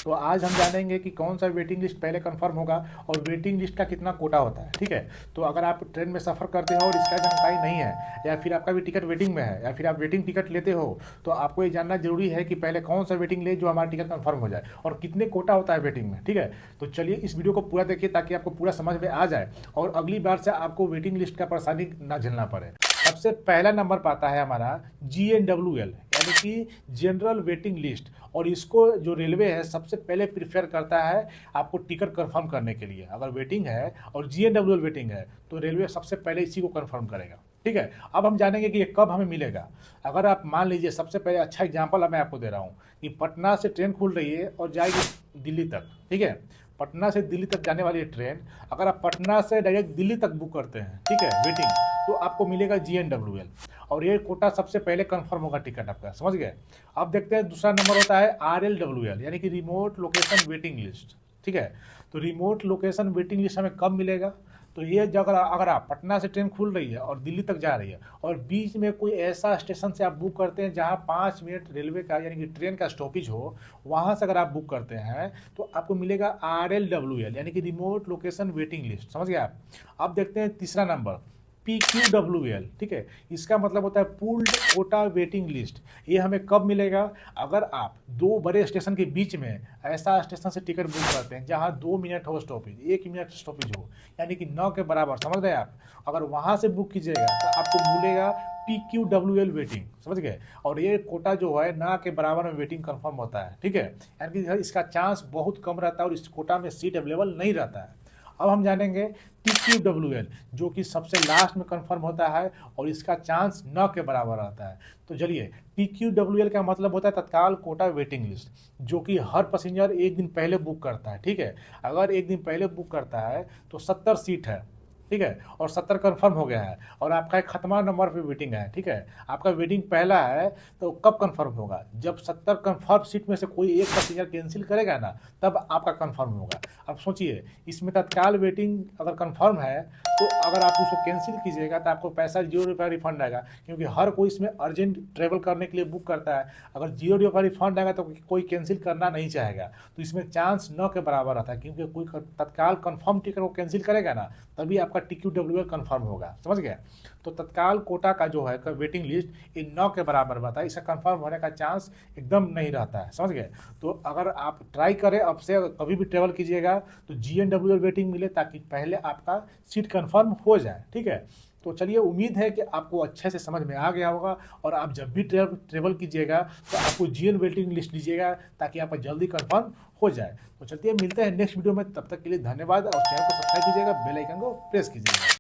तो आज हम जानेंगे कि कौन सा वेटिंग लिस्ट पहले कंफर्म होगा और वेटिंग लिस्ट का कितना कोटा होता है। ठीक है, तो अगर आप ट्रेन में सफ़र करते हो और इसका जानकारी नहीं है, या फिर आपका भी टिकट वेटिंग में है, या फिर आप वेटिंग टिकट लेते हो, तो आपको ये जानना जरूरी है कि पहले कौन सा वेटिंग ले जो हमारा टिकट कंफर्म हो जाए और कितने कोटा होता है वेटिंग में। ठीक है, तो चलिए इस वीडियो को पूरा देखिए ताकि आपको पूरा समझ में आ जाए और अगली बार से आपको वेटिंग लिस्ट का परेशानी ना झेलना पड़े। सबसे पहला नंबर पाता है हमारा GNWL, यानी कि जनरल वेटिंग लिस्ट। और इसको जो रेलवे है सबसे पहले प्रीफर करता है आपको टिकट कंफर्म करने के लिए। अगर वेटिंग है और GNWL वेटिंग है तो रेलवे सबसे पहले इसी को कंफर्म करेगा। ठीक है, अब हम जानेंगे कि ये कब हमें मिलेगा। अगर आप मान लीजिए, सबसे पहले अच्छा एग्जांपल मैं आपको दे रहा हूँ कि पटना से ट्रेन खुल रही है और जाएगी दिल्ली तक। ठीक है, पटना से दिल्ली तक जाने वाली ट्रेन, अगर आप पटना से डायरेक्ट दिल्ली तक बुक करते हैं, ठीक है, वेटिंग, तो आपको मिलेगा GNWL और ये कोटा सबसे पहले कंफर्म होगा टिकट आपका। समझ गए। अब देखते हैं दूसरा नंबर होता है RLWL, यानी कि रिमोट लोकेशन वेटिंग लिस्ट। ठीक है, तो रिमोट लोकेशन वेटिंग लिस्ट हमें कब मिलेगा? तो ये जगह, अगर आप पटना से ट्रेन खुल रही है और दिल्ली तक जा रही है और बीच में कोई ऐसा स्टेशन से आप बुक करते हैं जहां 5 मिनट रेलवे का यानी कि ट्रेन का स्टॉपेज हो, वहां से अगर आप बुक करते हैं तो आपको मिलेगा RLWL, यानी कि रिमोट लोकेशन वेटिंग लिस्ट। समझ गए आप। अब देखते हैं तीसरा नंबर PQWL। ठीक है, इसका मतलब होता है पूल्ड कोटा वेटिंग लिस्ट। ये हमें कब मिलेगा? अगर आप दो बड़े स्टेशन के बीच में ऐसा स्टेशन से टिकट बुक करते हैं जहां 2 मिनट हो स्टॉपेज, 1 मिनट स्टॉपेज हो, यानी कि 9 के बराबर। समझ गए आप। अगर वहां से बुक कीजिएगा तो आपको मिलेगा PQWL वेटिंग। समझ गए। और ये कोटा जो है ना के बराबर में वेटिंग कंफर्म होता है। ठीक है, यानी कि इसका चांस बहुत कम रहता है और इस कोटा में सीट अवेलेबल नहीं रहता है। अब हम जानेंगे TQWL, जो कि सबसे लास्ट में कंफर्म होता है और इसका चांस 9 के बराबर रहता है। तो चलिए, TQWL का मतलब होता है तत्काल कोटा वेटिंग लिस्ट, जो कि हर पैसेंजर एक दिन पहले बुक करता है। ठीक है, अगर एक दिन पहले बुक करता है तो 70 सीट है। ठीक है, और 70 कंफर्म हो गया है और आपका एक खत्मा नंबर पे वेटिंग है। ठीक है, आपका वेटिंग पहला है, तो कब कंफर्म होगा? जब 70 कंफर्म सीट में से कोई एक पैसेंजर कैंसिल करेगा ना, तब आपका कंफर्म होगा। अब सोचिए, इसमें तत्काल वेटिंग अगर कंफर्म है तो अगर आप उसको कैंसिल कीजिएगा तो आपको पैसा 0 रुपया रिफंड आएगा, क्योंकि हर कोई इसमें अर्जेंट ट्रेवल करने के लिए बुक करता है। अगर 0 रुपया रिफंड आएगा तो कोई कैंसिल करना नहीं चाहेगा। तो इसमें चांस 9 के बराबर रहता है, क्योंकि कोई तत्काल कंफर्म टिकट को कैंसिल करेगा ना, तभी आपका TQWL कंफर्म होगा। समझ गए। तो तत्काल कोटा का जो है वेटिंग लिस्ट ये 9 के बराबर रहता है, इसका कंफर्म होने का चांस एकदम नहीं रहता है। समझ गए। तो अगर आप ट्राई करें अब से, कभी भी ट्रेवल कीजिएगा तो GNWL वेटिंग मिले ताकि पहले आपका सीट कंफर्म हो जाए। ठीक है, तो चलिए, उम्मीद है कि आपको अच्छे से समझ में आ गया होगा और आप जब भी ट्रेवल कीजिएगा तो आपको GN वेटिंग लिस्ट लीजिएगा ताकि आपका जल्दी कंफर्म हो जाए। तो चलिए, मिलते हैं नेक्स्ट वीडियो में। तब तक के लिए धन्यवाद और चैनल को सब्सक्राइब कीजिएगा, बेल आइकन को प्रेस कीजिएगा।